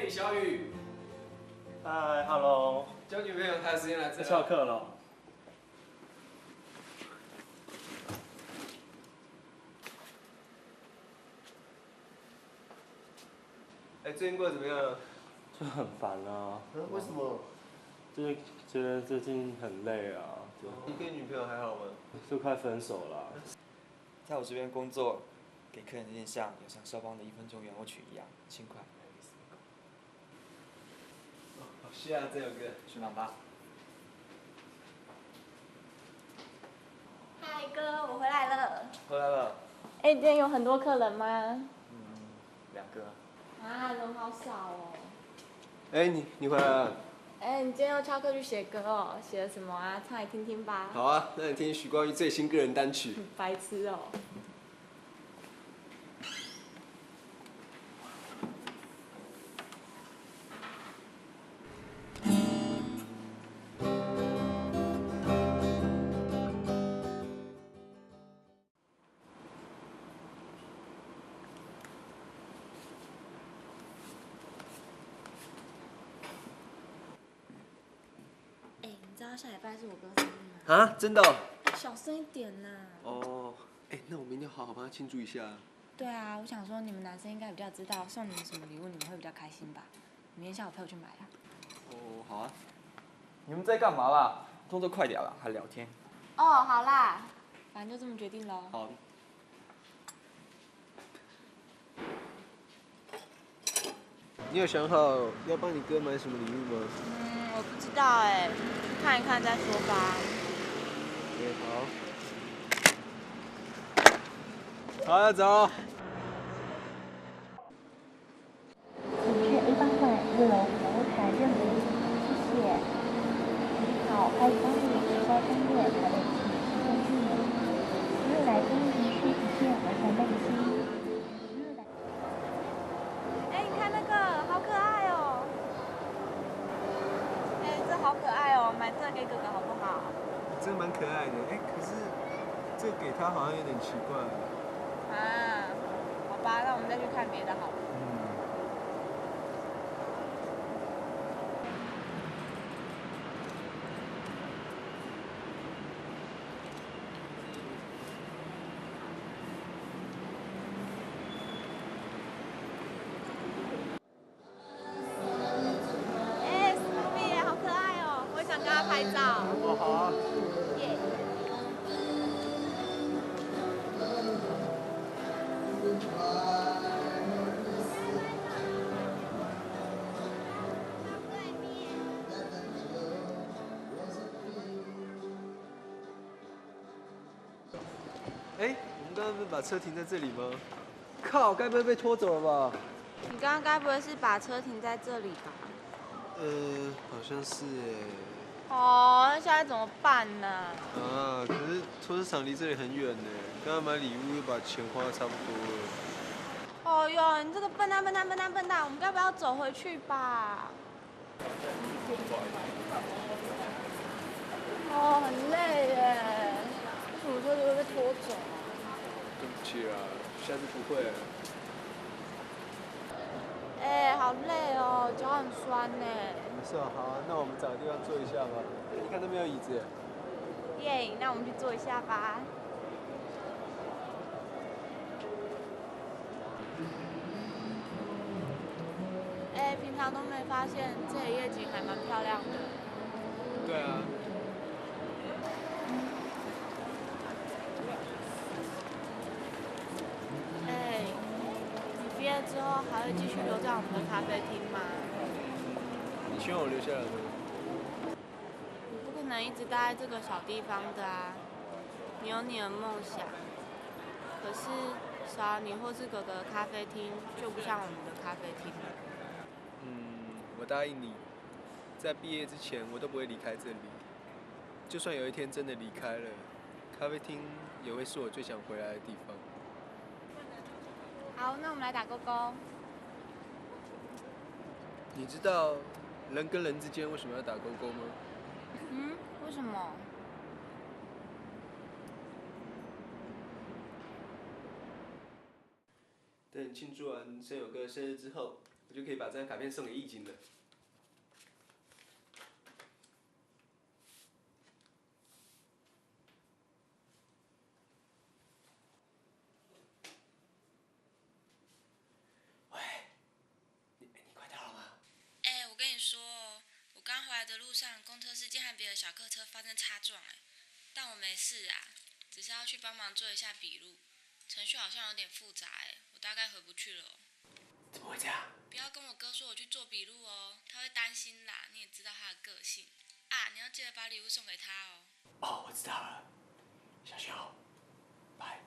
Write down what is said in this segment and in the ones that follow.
嘿，小雨，嗨 ，Hello，交女朋友她的时间来这。翘课了。哎，最近过得怎么样？就很烦啊。为什么？就是觉得最近很累啊，你跟女朋友还好吗？就快分手了。在我这边工作，给客人的印象有像肖邦的1分钟圆舞曲一样轻快。好是啊，这首歌。去网吧。嗨哥，我回来了。回来了。哎，今天有很多客人吗？ 2个。啊，人好少哦。哎，你回来了。哎，你今天又翘课去写歌哦？写了什么啊？唱来听听吧。好啊，那你听许光宇最新个人单曲。白痴哦。哎，你知道下礼拜是我哥生日吗？啊，真的哦？小声一点呐。哦，哎，那我明天好好帮他庆祝一下。对啊，我想说你们男生应该比较知道送你们什么礼物，你们会比较开心吧？明天下午陪我去买啊。哦，好啊。你们在干嘛啦？动作快点啦，还聊天。哦，好啦，反正就这么决定喽。好。你有想好要帮你哥买什么礼物吗？我不知道哎，看一看再说吧。对，好。好，要走。请去1班馆1楼服务台认领，谢谢。好，欢迎光临时光商业台北市市中心门。今日来宾您需一件儿童背心。哎，你看那个，好可爱哦！哎，这好可爱哦，买这个给哥哥好不好？真蛮可爱的，哎，可是这个给他好像有点奇怪。啊，好吧，那我们再去看别的好了。哎，史努比，好可爱哦，我也想跟他拍照。哦，好啊。耶。哎，我们刚刚不是把车停在这里吗？靠，该不会被拖走了吧？你刚刚该不会是把车停在这里吧？好像是哎。哦，那现在怎么办呢？啊，可是拖车场离这里很远呢，刚刚买礼物又把钱花得差不多了。哦哟，你这个笨蛋，我们该不要走回去吧？哦，很累耶，为什么车子会被拖走啊？对不起啊，下次不会了。哎，好累哦，脚很酸呢。没事啊，好啊，那我们找个地方坐一下吧。哎，你看那边有椅子。耶，那我们去坐一下吧。哎，平常都没发现这里夜景还蛮漂亮的。对啊。哎，你毕业之后还会继续留在我们的咖啡厅吗？你希望我留下来吗？你不可能一直待在这个小地方的啊，你有你的梦想。可是少了你或是哥哥的咖啡厅，就不像我们的咖咖啡厅了。我答应你，在毕业之前我都不会离开这里。就算有一天真的离开了，咖啡厅也会是我最想回来的地方。好，那我们来打勾勾。你知道人跟人之间为什么要打勾勾吗？为什么？等庆祝完生友哥生日之后，我就可以把这张卡片送给易景了。喂，你快到了吗？我跟你说哦，我刚回来的路上，公车司机和别的小客车发生擦撞，但我没事啊，只是要去帮忙做一下笔录，程序好像有点复杂，我大概回不去了哦。怎么会这样？不要跟我哥说我去做笔录哦，他会担心啦。你也知道他的个性啊，你要记得把礼物送给他哦。哦，我知道了，小心哦，拜。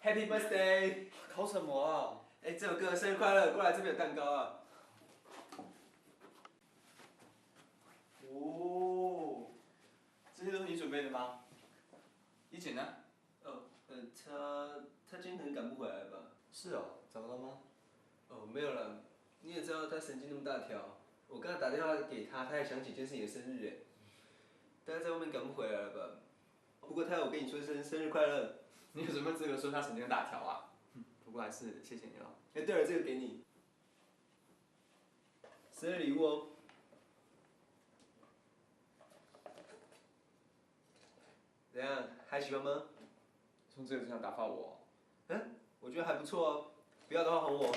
Happy birthday！ 考什么啊？这首歌生日快乐，过来这边有蛋糕啊。哦，这些都是你准备的吗？一姐呢？他今天可能赶不回来吧？是哦，怎么了吗？没有了。你也知道他神经那么大条，我刚才打电话给他，他还想起今天是你的生日哎。大概在外面赶不回来了吧？不过他有跟你说声生日快乐。你有什么资格说他神经大条啊？不过还是谢谢你了。对了，这个给你，生日礼物哦。怎样，还喜欢吗？从这个就想打发我？我觉得还不错哦。不要的话还我。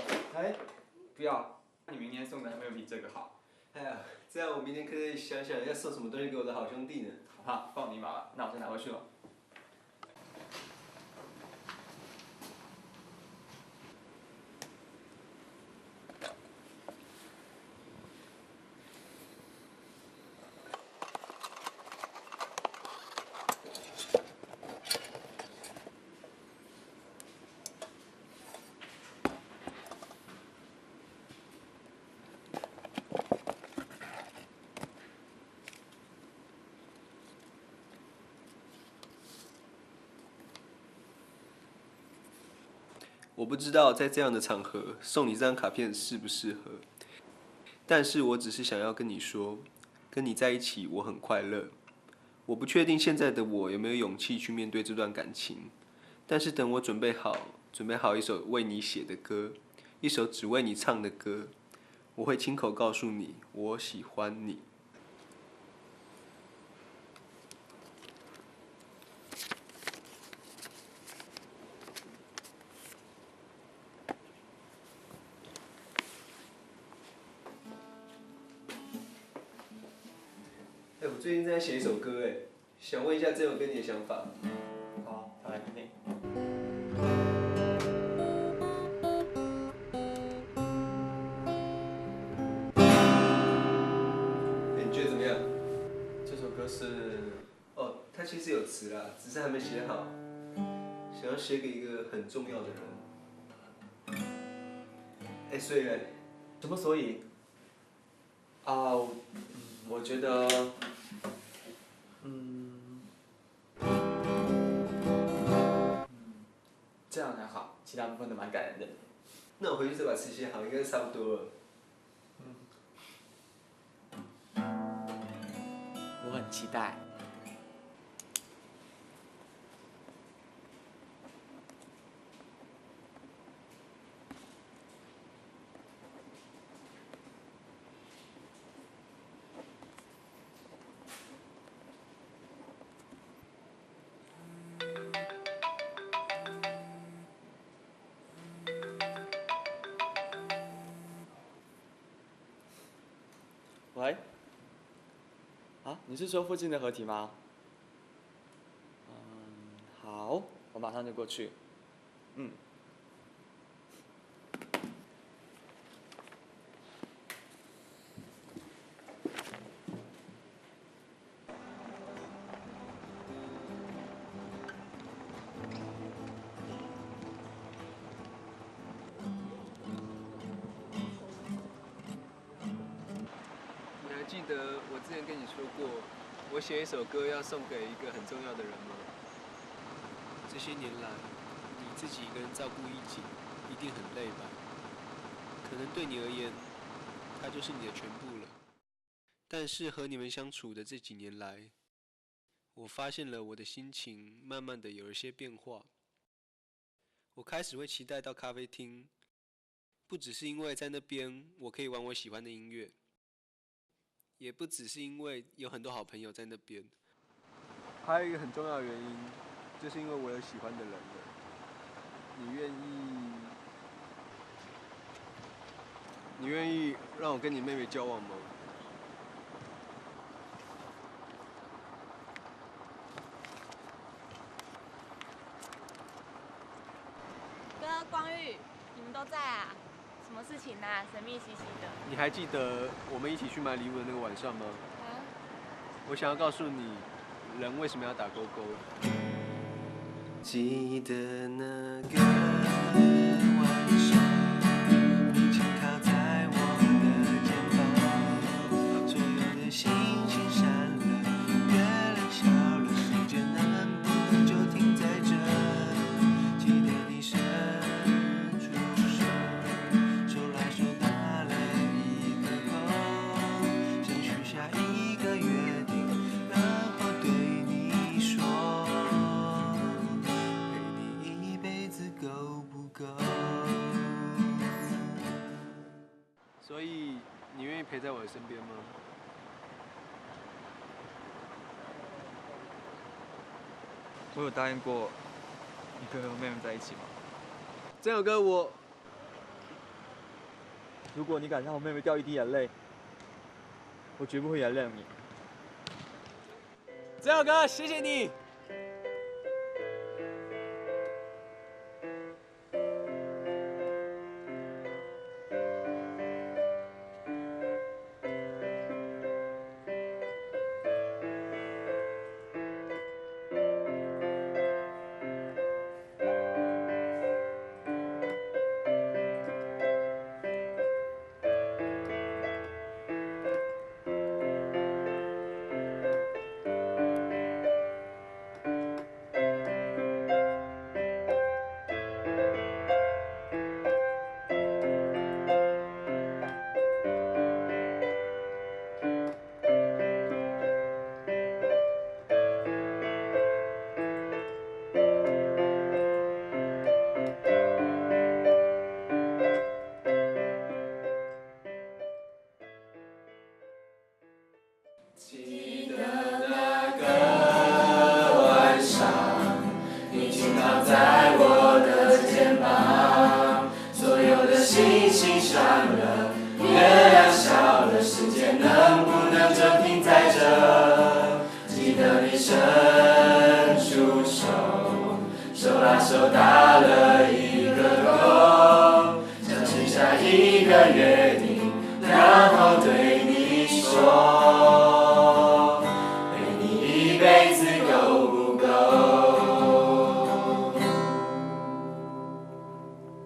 不要，你明年送的还没有比这个好。哎呀，这样我明天可以想想要送什么东西给我的好兄弟呢。好吧，放你一马了，那我先拿回去了。我不知道在这样的场合送你这张卡片适不适合，但是我只是想要跟你说，跟你在一起我很快乐。我不确定现在的我有没有勇气去面对这段感情，但是等我准备好一首为你写的歌，一首只为你唱的歌，我会亲口告诉你，我喜欢你。我最近在写一首歌，想问一下这首歌你的想法。好，他来听听。你觉得怎么样？这首歌是……它其实有词啦，只是还没写好。想要写给一个很重要的人。所以呢？什么所以？啊，我觉得，这样还好，其他部分都蛮感人的。那我回去再把词写好，应该差不多了。我很期待。喂？啊，你是说附近的合体吗？好，我马上就过去。之前跟你说过，我写一首歌要送给一个很重要的人吗？这些年来，你自己一个人照顾一景，一定很累吧？可能对你而言，他就是你的全部了。但是和你们相处的这几年来，我发现了我的心情慢慢的有一些变化。我开始会期待到咖啡厅，不只是因为在那边我可以玩我喜欢的音乐，也不只是因为有很多好朋友在那边，还有一个很重要的原因，就是因为我有喜欢的人了。你愿意让我跟你妹妹交往吗？哥，光玉，你们都在啊？什么事情啊？神秘兮兮的。你还记得我们一起去买礼物的那个晚上吗？啊？我想要告诉你，人为什么要打勾勾。记得那个晚上，你轻靠在我的肩膀，所有的星星闪了，月亮笑了，时间能不能就停在这？记得你伸出手，手拉手打了一个勾，想许下一个约定，然后对你说，陪你一辈子够不够？所以你愿意陪在我的身边吗？我有答应过你会和妹妹在一起吗？真友哥，如果你敢让我妹妹掉一滴眼泪，我绝不会原谅你。真友哥，谢谢你。记得那个晚上，你轻靠在我的肩膀，所有的星星闪了，月亮笑了，时间能不能就停在这？记得你身